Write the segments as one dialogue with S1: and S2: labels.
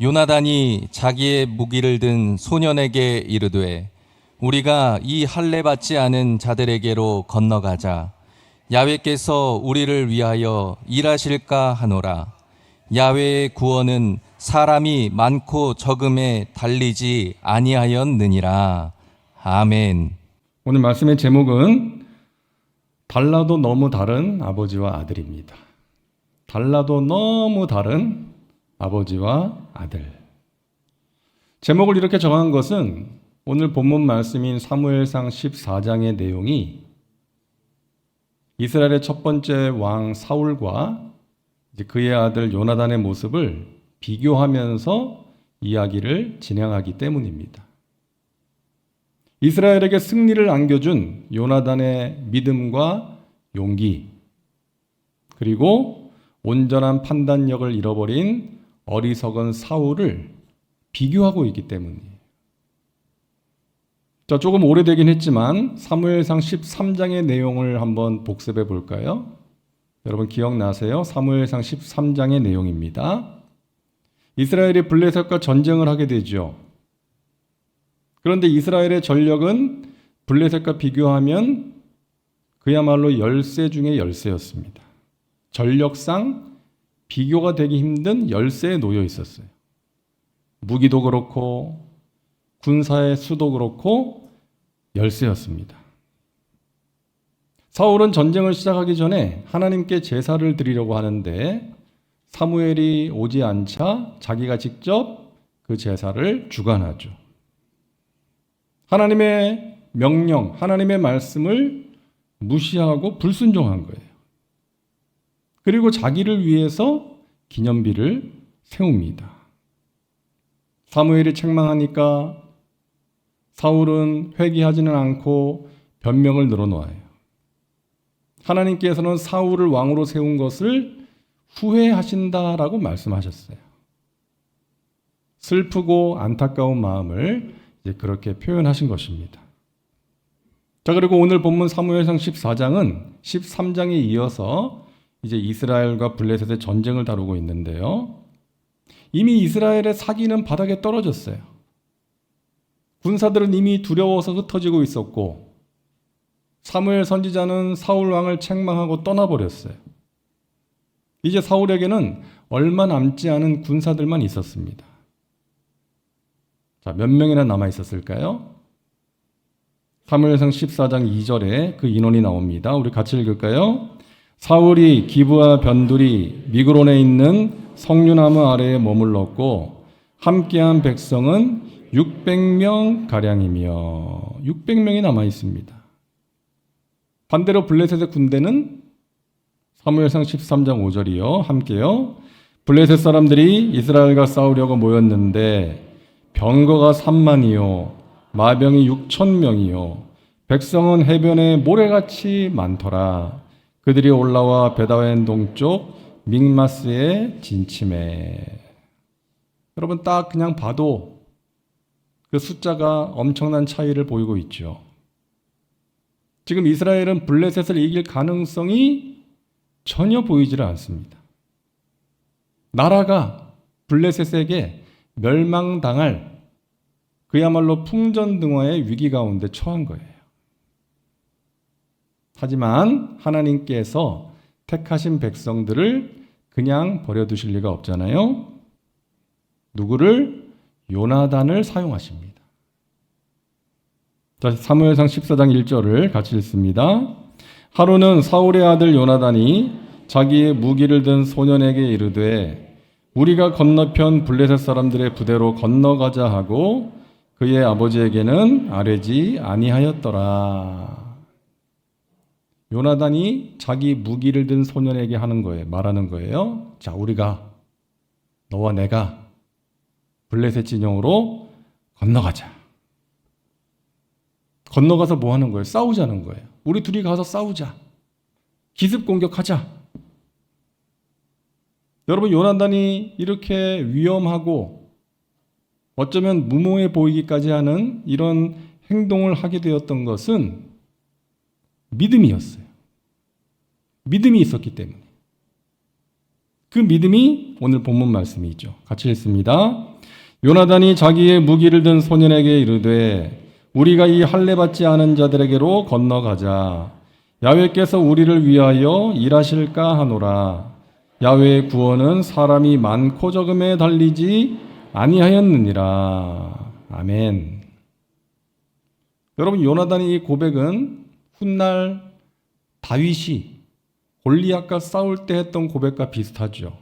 S1: 요나단이 자기의 무기를 든 소년에게 이르되 우리가 이 할례 받지 않은 자들에게로 건너가자. 야훼께서 우리를 위하여 일하실까 하노라. 야훼의 구원은 사람이 많고 적음에 달리지 아니하였느니라. 아멘.
S2: 오늘 말씀의 제목은 달라도 너무 다른 아버지와 아들입니다. 달라도 너무 다른 아버지와 아들. 제목을 이렇게 정한 것은 오늘 본문 말씀인 사무엘상 14장의 내용이 이스라엘의 첫 번째 왕 사울과 그의 아들 요나단의 모습을 비교하면서 이야기를 진행하기 때문입니다. 이스라엘에게 승리를 안겨준 요나단의 믿음과 용기, 그리고 온전한 판단력을 잃어버린 어리석은 사울을 비교하고 있기 때문이에요. 자, 조금 오래되긴 했지만 사무엘상 13장의 내용을 한번 복습해 볼까요? 여러분 기억나세요? 사무엘상 13장의 내용입니다. 이스라엘이 블레셋과 전쟁을 하게 되죠. 그런데 이스라엘의 전력은 블레셋과 비교하면 그야말로 열세 중에 열세였습니다. 전력상 비교가 되기 힘든 열세에 놓여 있었어요. 무기도 그렇고 군사의 수도 그렇고 열세였습니다. 사울은 전쟁을 시작하기 전에 하나님께 제사를 드리려고 하는데 사무엘이 오지 않자 자기가 직접 그 제사를 주관하죠. 하나님의 명령, 하나님의 말씀을 무시하고 불순종한 거예요. 그리고 자기를 위해서 기념비를 세웁니다. 사무엘이 책망하니까 사울은 회개하지는 않고 변명을 늘어놓아요. 하나님께서는 사울을 왕으로 세운 것을 후회하신다라고 말씀하셨어요. 슬프고 안타까운 마음을 이제 그렇게 표현하신 것입니다. 자, 그리고 오늘 본문 사무엘상 14장은 13장에 이어서 이제 이스라엘과 블레셋의 전쟁을 다루고 있는데요. 이미 이스라엘의 사기는 바닥에 떨어졌어요. 군사들은 이미 두려워서 흩어지고 있었고 사무엘 선지자는 사울 왕을 책망하고 떠나버렸어요. 이제 사울에게는 얼마 남지 않은 군사들만 있었습니다. 자, 몇 명이나 남아 있었을까요? 사무엘상 14장 2절에 그 인원이 나옵니다. 우리 같이 읽을까요? 사울이 기브와 변두리 미그론에 있는 석류나무 아래에 머물렀고 함께한 백성은 600명 가량이며 600명이 남아 있습니다. 반대로 블레셋의 군대는 사무엘상 13장 5절이요. 함께요. 블레셋 사람들이 이스라엘과 싸우려고 모였는데 병거가 3만이요 마병이 6,000명이요 백성은 해변에 모래같이 많더라. 그들이 올라와 베다웬 동쪽 믹마스에 진침해. 여러분 딱 그냥 봐도 그 숫자가 엄청난 차이를 보이고 있죠. 지금 이스라엘은 블레셋을 이길 가능성이 전혀 보이지를 않습니다. 나라가 블레셋에게 멸망당할 그야말로 풍전등화의 위기 가운데 처한 거예요. 하지만 하나님께서 택하신 백성들을 그냥 버려두실 리가 없잖아요. 누구를? 요나단을 사용하십니다. 자, 사무엘상 14장 1절을 같이 읽습니다. 하루는 사울의 아들 요나단이 자기의 무기를 든 소년에게 이르되 우리가 건너편 블레셋 사람들의 부대로 건너가자 하고 그의 아버지에게는 아뢰지 아니하였더라. 요나단이 자기 무기를 든 소년에게 하는 거예요. 말하는 거예요. 자, 우리가 너와 내가 블레셋 진영으로 건너가자. 건너가서 뭐 하는 거예요? 싸우자는 거예요. 우리 둘이 가서 싸우자. 기습 공격하자. 여러분, 요나단이 이렇게 위험하고 어쩌면 무모해 보이기까지 하는 이런 행동을 하게 되었던 것은 믿음이었어요. 믿음이 있었기 때문에. 그 믿음이 오늘 본문 말씀이죠. 같이 읽습니다. 요나단이 자기의 무기를 든 소년에게 이르되 우리가 이 할례 받지 않은 자들에게로 건너가자. 야훼께서 우리를 위하여 일하실까 하노라. 야훼의 구원은 사람이 많고 적음에 달리지 아니하였느니라. 아멘. 여러분, 요나단의 이 고백은 훗날 다윗이 골리앗과 싸울 때 했던 고백과 비슷하죠.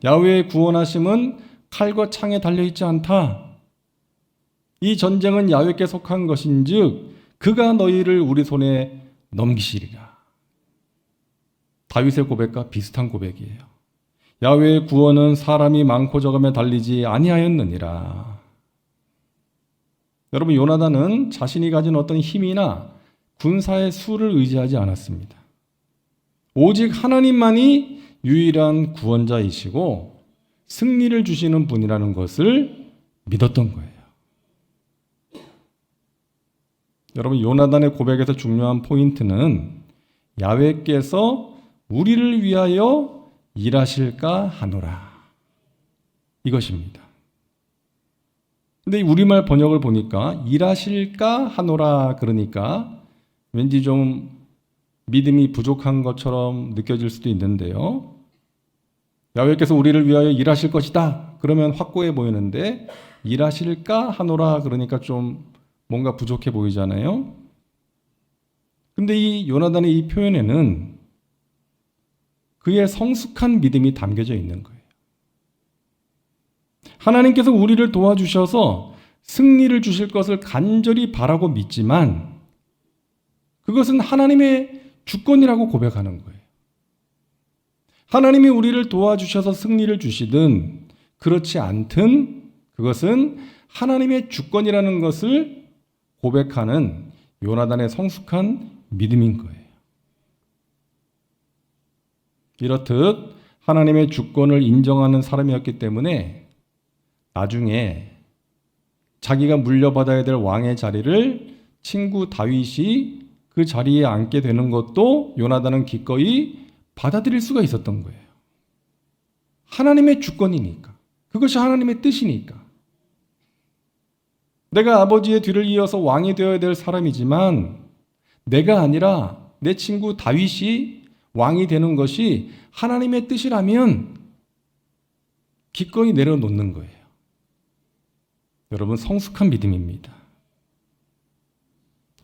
S2: 야훼의 구원하심은 칼과 창에 달려있지 않다. 이 전쟁은 야훼께 속한 것인즉 그가 너희를 우리 손에 넘기시리라. 다윗의 고백과 비슷한 고백이에요. 야훼의 구원은 사람이 많고 적음에 달리지 아니하였느니라. 여러분, 요나단은 자신이 가진 어떤 힘이나 군사의 수를 의지하지 않았습니다. 오직 하나님만이 유일한 구원자이시고 승리를 주시는 분이라는 것을 믿었던 거예요. 여러분, 요나단의 고백에서 중요한 포인트는 야훼께서 우리를 위하여 일하실까 하노라, 이것입니다. 근데 이 우리말 번역을 보니까 일하실까 하노라 그러니까 왠지 좀 믿음이 부족한 것처럼 느껴질 수도 있는데요. 야훼께서 우리를 위하여 일하실 것이다 그러면 확고해 보이는데 일하실까 하노라 그러니까 좀 뭔가 부족해 보이잖아요. 근데 이 요나단의 이 표현에는 그의 성숙한 믿음이 담겨져 있는 거예요. 하나님께서 우리를 도와주셔서 승리를 주실 것을 간절히 바라고 믿지만 그것은 하나님의 주권이라고 고백하는 거예요. 하나님이 우리를 도와주셔서 승리를 주시든 그렇지 않든 그것은 하나님의 주권이라는 것을 고백하는 요나단의 성숙한 믿음인 거예요. 이렇듯 하나님의 주권을 인정하는 사람이었기 때문에 나중에 자기가 물려받아야 될 왕의 자리를 친구 다윗이 그 자리에 앉게 되는 것도 요나단은 기꺼이 받아들일 수가 있었던 거예요. 하나님의 주권이니까. 그것이 하나님의 뜻이니까. 내가 아버지의 뒤를 이어서 왕이 되어야 될 사람이지만 내가 아니라 내 친구 다윗이 왕이 되는 것이 하나님의 뜻이라면 기꺼이 내려놓는 거예요. 여러분, 성숙한 믿음입니다.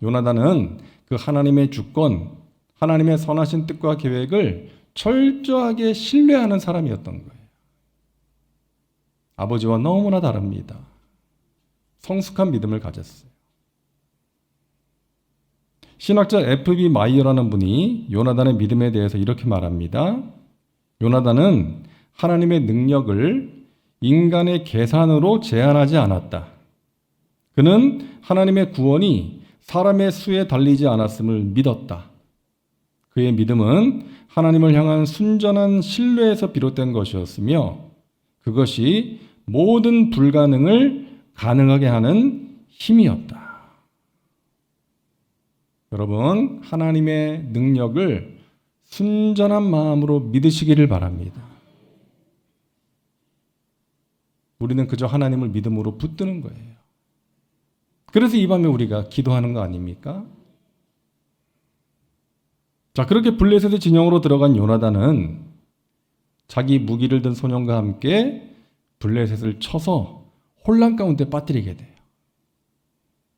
S2: 요나단은 그 하나님의 주권, 하나님의 선하신 뜻과 계획을 철저하게 신뢰하는 사람이었던 거예요. 아버지와 너무나 다릅니다. 성숙한 믿음을 가졌어요. 신학자 F.B. 마이어라는 분이 요나단의 믿음에 대해서 이렇게 말합니다. 요나단은 하나님의 능력을 인간의 계산으로 제한하지 않았다. 그는 하나님의 구원이 사람의 수에 달리지 않았음을 믿었다. 그의 믿음은 하나님을 향한 순전한 신뢰에서 비롯된 것이었으며 그것이 모든 불가능을 가능하게 하는 힘이었다. 여러분, 하나님의 능력을 순전한 마음으로 믿으시기를 바랍니다. 우리는 그저 하나님을 믿음으로 붙드는 거예요. 그래서 이 밤에 우리가 기도하는 거 아닙니까? 자, 그렇게 블레셋의 진영으로 들어간 요나단은 자기 무기를 든 소년과 함께 블레셋을 쳐서 혼란 가운데 빠뜨리게 돼요.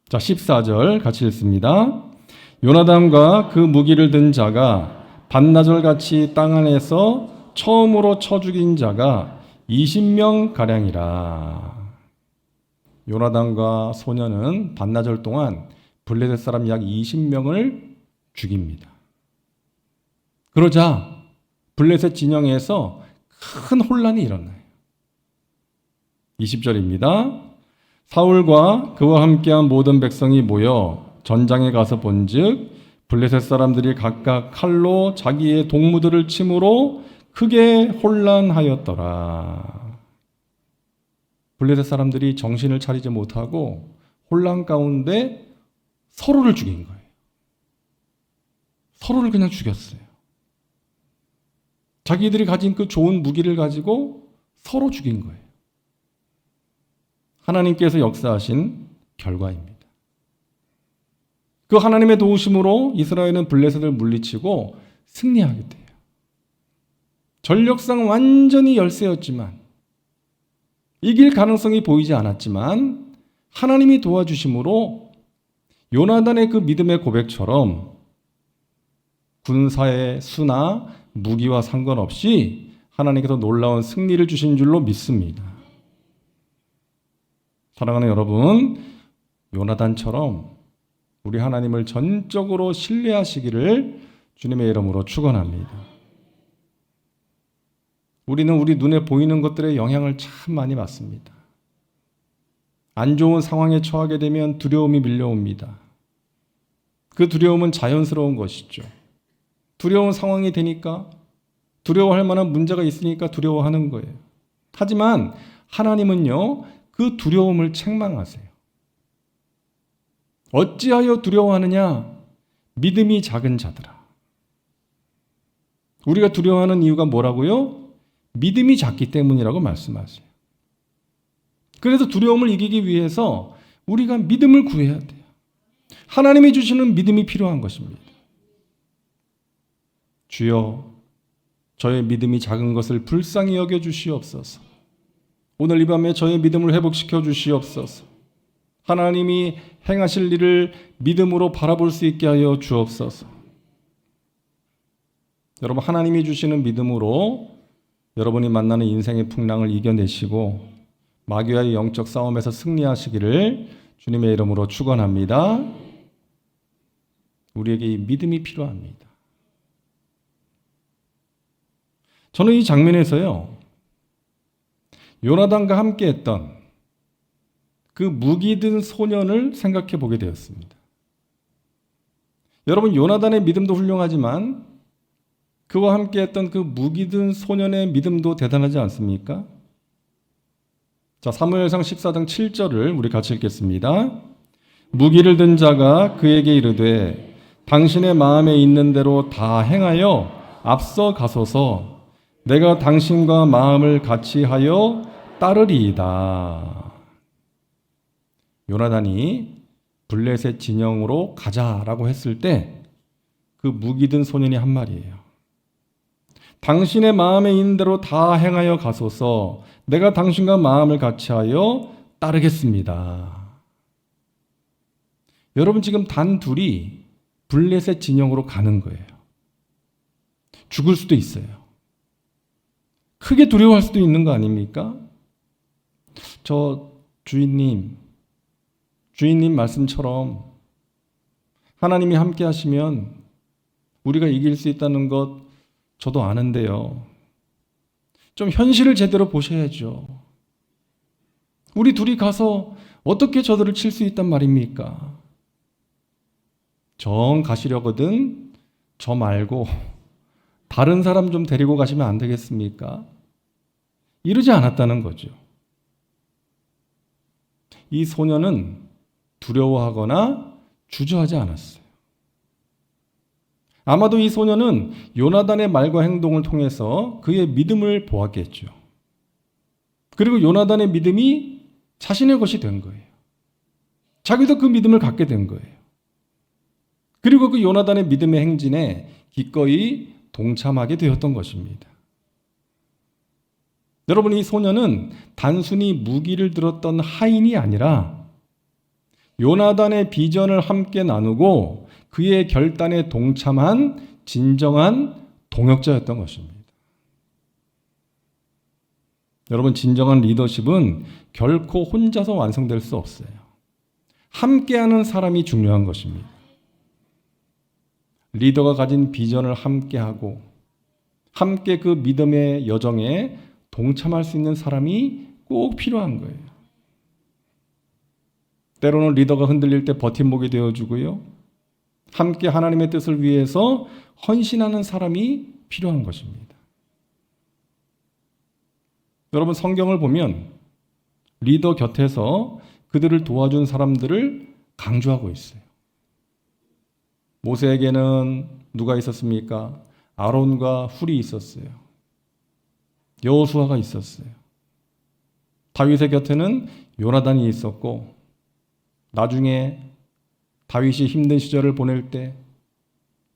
S2: 자, 14절 같이 읽습니다. 요나단과 그 무기를 든 자가 반나절같이 땅 안에서 처음으로 쳐 죽인 자가 20명 가량이라. 요나단과 소년은 반나절 동안 블레셋 사람 약 20명을 죽입니다. 그러자 블레셋 진영에서 큰 혼란이 일어나요. 20절입니다. 사울과 그와 함께한 모든 백성이 모여 전장에 가서 본즉 블레셋 사람들이 각각 칼로 자기의 동무들을 침으로 크게 혼란하였더라. 블레셋 사람들이 정신을 차리지 못하고 혼란 가운데 서로를 죽인 거예요. 서로를 그냥 죽였어요. 자기들이 가진 그 좋은 무기를 가지고 서로 죽인 거예요. 하나님께서 역사하신 결과입니다. 그 하나님의 도우심으로 이스라엘은 블레셋을 물리치고 승리하게 돼요. 전력상 완전히 열세였지만, 이길 가능성이 보이지 않았지만 하나님이 도와주심으로 요나단의 그 믿음의 고백처럼 군사의 수나 무기와 상관없이 하나님께서 놀라운 승리를 주신 줄로 믿습니다. 사랑하는 여러분, 요나단처럼 우리 하나님을 전적으로 신뢰하시기를 주님의 이름으로 축원합니다. 우리는 우리 눈에 보이는 것들의 영향을 참 많이 받습니다. 안 좋은 상황에 처하게 되면 두려움이 밀려옵니다. 그 두려움은 자연스러운 것이죠. 두려운 상황이 되니까, 두려워할 만한 문제가 있으니까 두려워하는 거예요. 하지만 하나님은요, 그 두려움을 책망하세요. 어찌하여 두려워하느냐? 믿음이 작은 자들아. 우리가 두려워하는 이유가 뭐라고요? 믿음이 작기 때문이라고 말씀하세요. 그래서 두려움을 이기기 위해서 우리가 믿음을 구해야 돼요. 하나님이 주시는 믿음이 필요한 것입니다. 주여, 저의 믿음이 작은 것을 불쌍히 여겨 주시옵소서. 오늘 이 밤에 저의 믿음을 회복시켜 주시옵소서. 하나님이 행하실 일을 믿음으로 바라볼 수 있게 하여 주옵소서. 여러분, 하나님이 주시는 믿음으로 여러분이 만나는 인생의 풍랑을 이겨내시고 마귀와의 영적 싸움에서 승리하시기를 주님의 이름으로 축원합니다. 우리에게 이 믿음이 필요합니다. 저는 이 장면에서요, 요나단과 함께 했던 그 무기 든 소년을 생각해 보게 되었습니다. 여러분, 요나단의 믿음도 훌륭하지만 그와 함께 했던 그 무기 든 소년의 믿음도 대단하지 않습니까? 자, 사무엘상 14장 7절을 우리 같이 읽겠습니다. 무기를 든 자가 그에게 이르되 당신의 마음에 있는 대로 다 행하여 앞서 가소서. 내가 당신과 마음을 같이 하여 따르리이다. 요나단이 블레셋 진영으로 가자라고 했을 때 그 무기 든 소년이 한 말이에요. 당신의 마음에 있는 대로 다 행하여 가소서. 내가 당신과 마음을 같이 하여 따르겠습니다. 여러분, 지금 단 둘이 블레셋 진영으로 가는 거예요. 죽을 수도 있어요. 크게 두려워할 수도 있는 거 아닙니까? 저 주인님 말씀처럼 하나님이 함께 하시면 우리가 이길 수 있다는 것 저도 아는데요. 좀 현실을 제대로 보셔야죠. 우리 둘이 가서 어떻게 저들을 칠 수 있단 말입니까? 정 가시려거든 저 말고 다른 사람 좀 데리고 가시면 안 되겠습니까? 이러지 않았다는 거죠. 이 소년은 두려워하거나 주저하지 않았어요. 아마도 이 소년은 요나단의 말과 행동을 통해서 그의 믿음을 보았겠죠. 그리고 요나단의 믿음이 자신의 것이 된 거예요. 자기도 그 믿음을 갖게 된 거예요. 그리고 그 요나단의 믿음의 행진에 기꺼이 동참하게 되었던 것입니다. 여러분, 이 소년은 단순히 무기를 들었던 하인이 아니라 요나단의 비전을 함께 나누고 그의 결단에 동참한 진정한 동역자였던 것입니다. 여러분, 진정한 리더십은 결코 혼자서 완성될 수 없어요. 함께하는 사람이 중요한 것입니다. 리더가 가진 비전을 함께하고 함께 그 믿음의 여정에 동참할 수 있는 사람이 꼭 필요한 거예요. 때로는 리더가 흔들릴 때 버팀목이 되어주고요. 함께 하나님의 뜻을 위해서 헌신하는 사람이 필요한 것입니다. 여러분, 성경을 보면 리더 곁에서 그들을 도와준 사람들을 강조하고 있어요. 모세에게는 누가 있었습니까? 아론과 훌이 있었어요. 여호수아가 있었어요. 다윗의 곁에는 요나단이 있었고, 나중에 다윗이 힘든 시절을 보낼 때,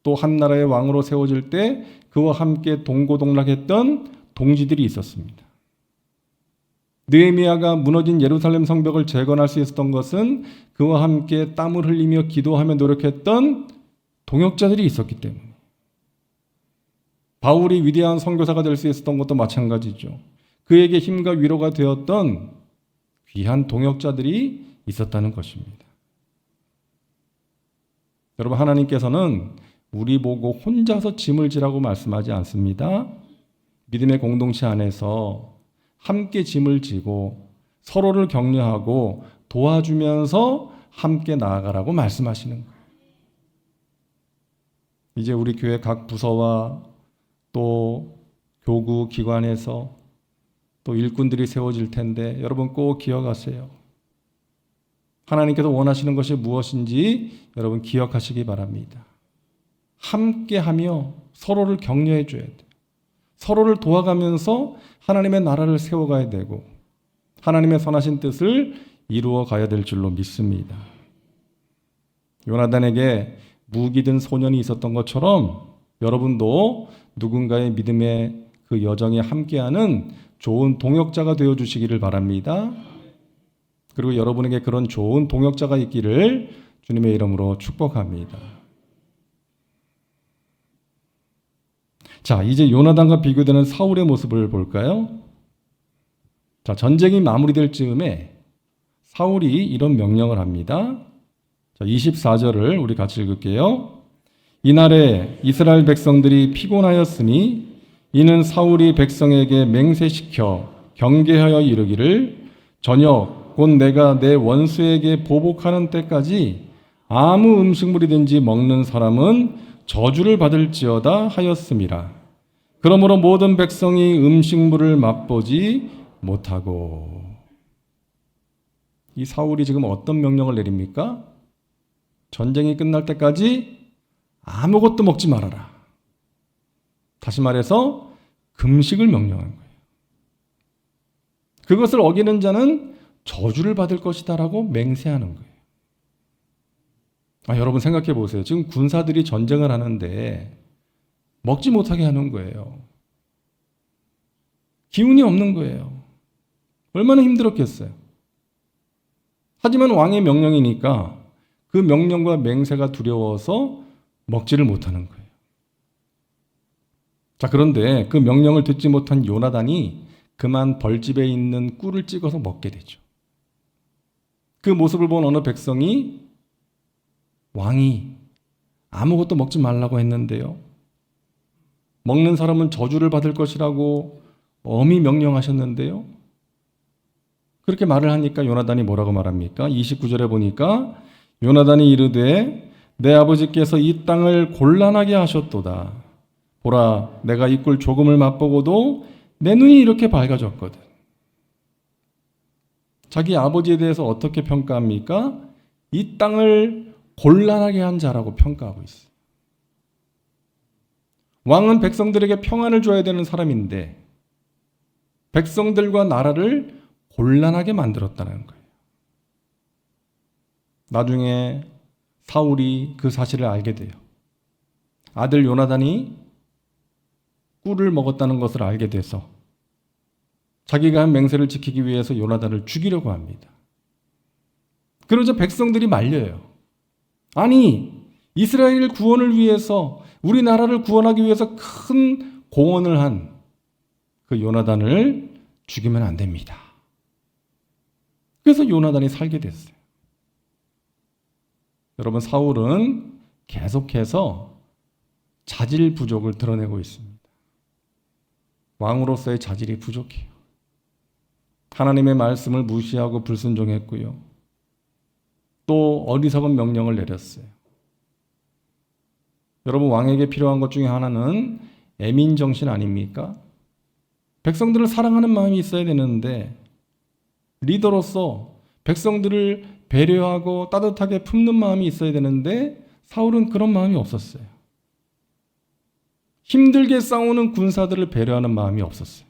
S2: 또 한 나라의 왕으로 세워질 때 그와 함께 동고동락했던 동지들이 있었습니다. 느헤미야가 무너진 예루살렘 성벽을 재건할 수 있었던 것은 그와 함께 땀을 흘리며 기도하며 노력했던 동역자들이 있었기 때문에, 바울이 위대한 선교사가 될 수 있었던 것도 마찬가지죠. 그에게 힘과 위로가 되었던 귀한 동역자들이 있었다는 것입니다. 여러분, 하나님께서는 우리 보고 혼자서 짐을 지라고 말씀하지 않습니다. 믿음의 공동체 안에서 함께 짐을 지고 서로를 격려하고 도와주면서 함께 나아가라고 말씀하시는 거예요. 이제 우리 교회 각 부서와 또 교구 기관에서 또 일꾼들이 세워질 텐데, 여러분 꼭 기억하세요. 하나님께서 원하시는 것이 무엇인지 여러분 기억하시기 바랍니다. 함께하며 서로를 격려해 줘야 돼요. 서로를 도와가면서 하나님의 나라를 세워가야 되고 하나님의 선하신 뜻을 이루어 가야 될 줄로 믿습니다. 요나단에게 무기 든 소년이 있었던 것처럼 여러분도 누군가의 믿음의 그 여정에 함께하는 좋은 동역자가 되어 주시기를 바랍니다. 그리고 여러분에게 그런 좋은 동역자가 있기를 주님의 이름으로 축복합니다. 자, 이제 요나단과 비교되는 사울의 모습을 볼까요? 자, 전쟁이 마무리될 즈음에 사울이 이런 명령을 합니다. 자, 24절을 우리 같이 읽을게요. 이날에 이스라엘 백성들이 피곤하였으니 이는 사울이 백성에게 맹세시켜 경계하여 이르기를 저녁 곧 내가 내 원수에게 보복하는 때까지 아무 음식물이든지 먹는 사람은 저주를 받을지어다 하였음이라. 그러므로 모든 백성이 음식물을 맛보지 못하고. 이 사울이 지금 어떤 명령을 내립니까? 전쟁이 끝날 때까지 아무것도 먹지 말아라. 다시 말해서 금식을 명령한 거예요. 그것을 어기는 자는 저주를 받을 것이다라고 맹세하는 거예요. 여러분 생각해 보세요. 지금 군사들이 전쟁을 하는데 먹지 못하게 하는 거예요. 기운이 없는 거예요. 얼마나 힘들었겠어요. 하지만 왕의 명령이니까 그 명령과 맹세가 두려워서 먹지를 못하는 거예요. 자, 그런데 그 명령을 듣지 못한 요나단이 그만 벌집에 있는 꿀을 찍어서 먹게 되죠. 그 모습을 본 어느 백성이 왕이 아무것도 먹지 말라고 했는데요, 먹는 사람은 저주를 받을 것이라고 엄히 명령하셨는데요, 그렇게 말을 하니까 요나단이 뭐라고 말합니까? 29절에 보니까 요나단이 이르되 내 아버지께서 이 땅을 곤란하게 하셨도다. 보라, 내가 이 꿀 조금을 맛보고도 내 눈이 이렇게 밝아졌거든. 자기 아버지에 대해서 어떻게 평가합니까? 이 땅을 곤란하게 한 자라고 평가하고 있어요. 왕은 백성들에게 평안을 줘야 되는 사람인데 백성들과 나라를 곤란하게 만들었다는 거예요. 나중에 사울이 그 사실을 알게 돼요. 아들 요나단이 꿀을 먹었다는 것을 알게 돼서 자기가 한 맹세를 지키기 위해서 요나단을 죽이려고 합니다. 그러자 백성들이 말려요. 아니, 이스라엘 구원을 위해서, 우리나라를 구원하기 위해서 큰 공헌을 한 그 요나단을 죽이면 안 됩니다. 그래서 요나단이 살게 됐어요. 여러분, 사울은 계속해서 자질 부족을 드러내고 있습니다. 왕으로서의 자질이 부족해요. 하나님의 말씀을 무시하고 불순종했고요. 또 어리석은 명령을 내렸어요. 여러분, 왕에게 필요한 것 중에 하나는 애민정신 아닙니까? 백성들을 사랑하는 마음이 있어야 되는데 리더로서 백성들을 배려하고 따뜻하게 품는 마음이 있어야 되는데 사울은 그런 마음이 없었어요. 힘들게 싸우는 군사들을 배려하는 마음이 없었어요.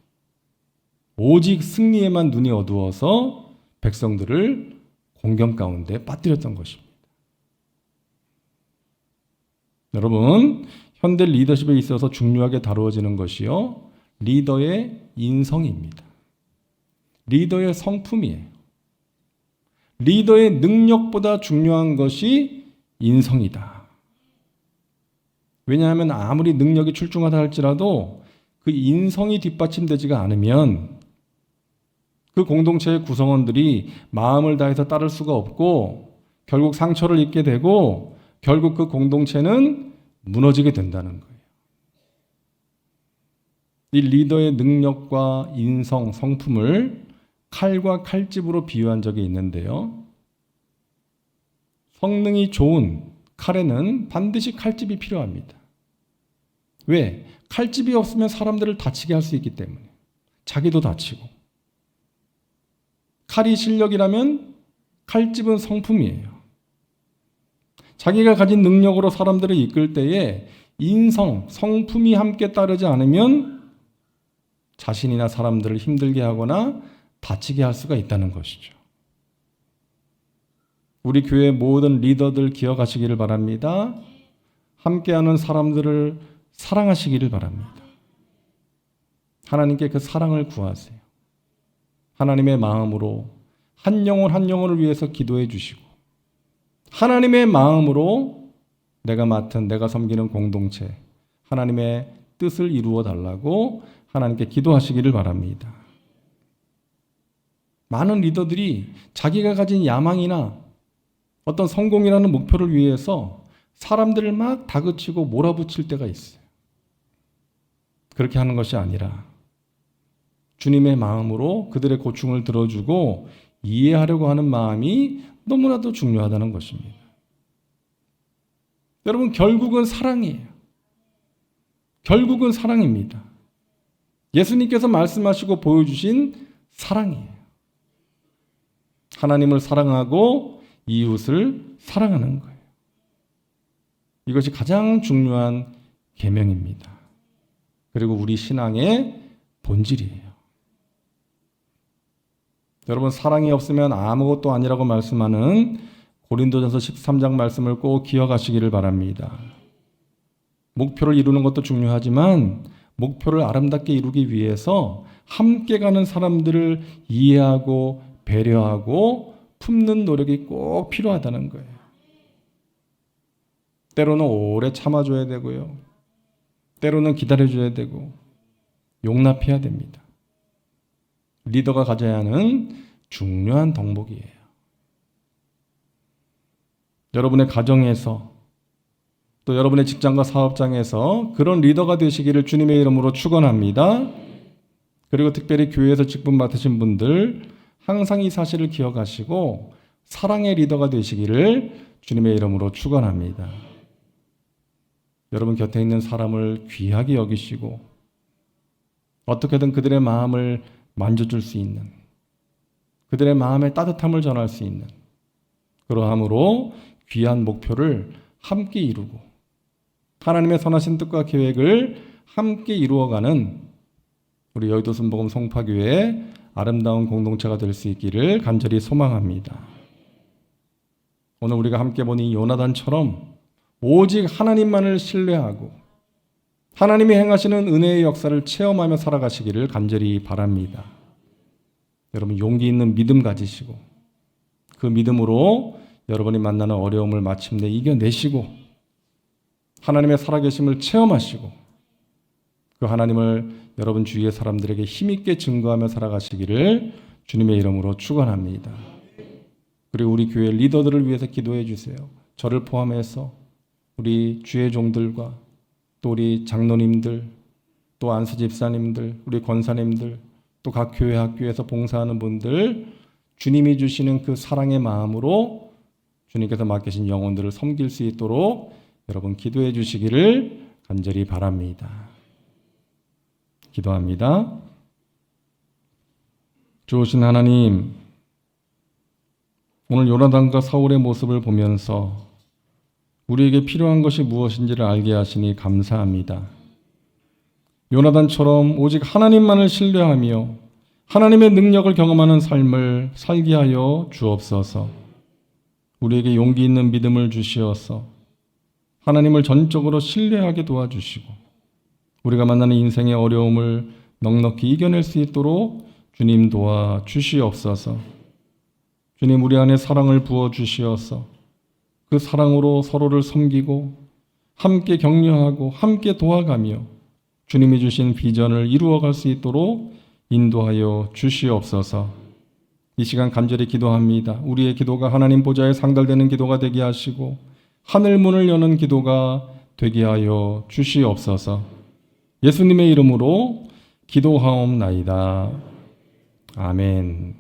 S2: 오직 승리에만 눈이 어두워서 백성들을 공경 가운데 빠뜨렸던 것입니다. 여러분, 현대 리더십에 있어서 중요하게 다루어지는 것이요, 리더의 인성입니다. 리더의 성품이에요. 리더의 능력보다 중요한 것이 인성이다. 왜냐하면 아무리 능력이 출중하다 할지라도 그 인성이 뒷받침되지가 않으면 그 공동체의 구성원들이 마음을 다해서 따를 수가 없고 결국 상처를 입게 되고 결국 그 공동체는 무너지게 된다는 거예요. 이 리더의 능력과 인성, 성품을 칼과 칼집으로 비유한 적이 있는데요. 성능이 좋은 칼에는 반드시 칼집이 필요합니다. 왜? 칼집이 없으면 사람들을 다치게 할 수 있기 때문에. 자기도 다치고. 칼이 실력이라면 칼집은 성품이에요. 자기가 가진 능력으로 사람들을 이끌 때에 인성, 성품이 함께 따르지 않으면 자신이나 사람들을 힘들게 하거나 다치게 할 수가 있다는 것이죠. 우리 교회 모든 리더들 기억하시기를 바랍니다. 함께하는 사람들을 사랑하시기를 바랍니다. 하나님께 그 사랑을 구하세요. 하나님의 마음으로 한 영혼 한 영혼을 위해서 기도해 주시고 하나님의 마음으로 내가 맡은 내가 섬기는 공동체 하나님의 뜻을 이루어 달라고 하나님께 기도하시기를 바랍니다. 많은 리더들이 자기가 가진 야망이나 어떤 성공이라는 목표를 위해서 사람들을 막 다그치고 몰아붙일 때가 있어요. 그렇게 하는 것이 아니라 주님의 마음으로 그들의 고충을 들어주고 이해하려고 하는 마음이 너무나도 중요하다는 것입니다. 여러분, 결국은 사랑이에요. 결국은 사랑입니다. 예수님께서 말씀하시고 보여주신 사랑이에요. 하나님을 사랑하고 이웃을 사랑하는 거예요. 이것이 가장 중요한 계명입니다. 그리고 우리 신앙의 본질이에요. 여러분, 사랑이 없으면 아무것도 아니라고 말씀하는 고린도전서 13장 말씀을 꼭 기억하시기를 바랍니다. 목표를 이루는 것도 중요하지만 목표를 아름답게 이루기 위해서 함께 가는 사람들을 이해하고 배려하고 품는 노력이 꼭 필요하다는 거예요. 때로는 오래 참아줘야 되고요. 때로는 기다려줘야 되고 용납해야 됩니다. 리더가 가져야 하는 중요한 덕목이에요. 여러분의 가정에서 또 여러분의 직장과 사업장에서 그런 리더가 되시기를 주님의 이름으로 축원합니다. 그리고 특별히 교회에서 직분 맡으신 분들 항상 이 사실을 기억하시고 사랑의 리더가 되시기를 주님의 이름으로 축원합니다. 여러분 곁에 있는 사람을 귀하게 여기시고 어떻게든 그들의 마음을 만져줄 수 있는, 그들의 마음의 따뜻함을 전할 수 있는 그러함으로 귀한 목표를 함께 이루고 하나님의 선하신 뜻과 계획을 함께 이루어가는 우리 여의도 순복음 송파교회의 아름다운 공동체가 될 수 있기를 간절히 소망합니다. 오늘 우리가 함께 본 이 요나단처럼 오직 하나님만을 신뢰하고 하나님이 행하시는 은혜의 역사를 체험하며 살아가시기를 간절히 바랍니다. 여러분 용기 있는 믿음 가지시고 그 믿음으로 여러분이 만나는 어려움을 마침내 이겨내시고 하나님의 살아계심을 체험하시고 그 하나님을 여러분 주위의 사람들에게 힘있게 증거하며 살아가시기를 주님의 이름으로 축원합니다. 그리고 우리 교회 리더들을 위해서 기도해 주세요. 저를 포함해서 우리 주의 종들과 또 우리 장로님들, 또 안수 집사님들, 우리 권사님들, 또 각 교회 학교에서 봉사하는 분들 주님이 주시는 그 사랑의 마음으로 주님께서 맡기신 영혼들을 섬길 수 있도록 여러분 기도해 주시기를 간절히 바랍니다. 기도합니다. 좋으신 하나님, 오늘 요나단과 사울의 모습을 보면서 우리에게 필요한 것이 무엇인지를 알게 하시니 감사합니다. 요나단처럼 오직 하나님만을 신뢰하며 하나님의 능력을 경험하는 삶을 살게 하여 주옵소서. 우리에게 용기 있는 믿음을 주시어서 하나님을 전적으로 신뢰하게 도와주시고 우리가 만나는 인생의 어려움을 넉넉히 이겨낼 수 있도록 주님 도와 주시옵소서. 주님, 우리 안에 사랑을 부어 주시어서 그 사랑으로 서로를 섬기고 함께 격려하고 함께 도와가며 주님이 주신 비전을 이루어갈 수 있도록 인도하여 주시옵소서. 이 시간 간절히 기도합니다. 우리의 기도가 하나님 보좌에 상달되는 기도가 되게 하시고 하늘 문을 여는 기도가 되게 하여 주시옵소서. 예수님의 이름으로 기도하옵나이다. 아멘.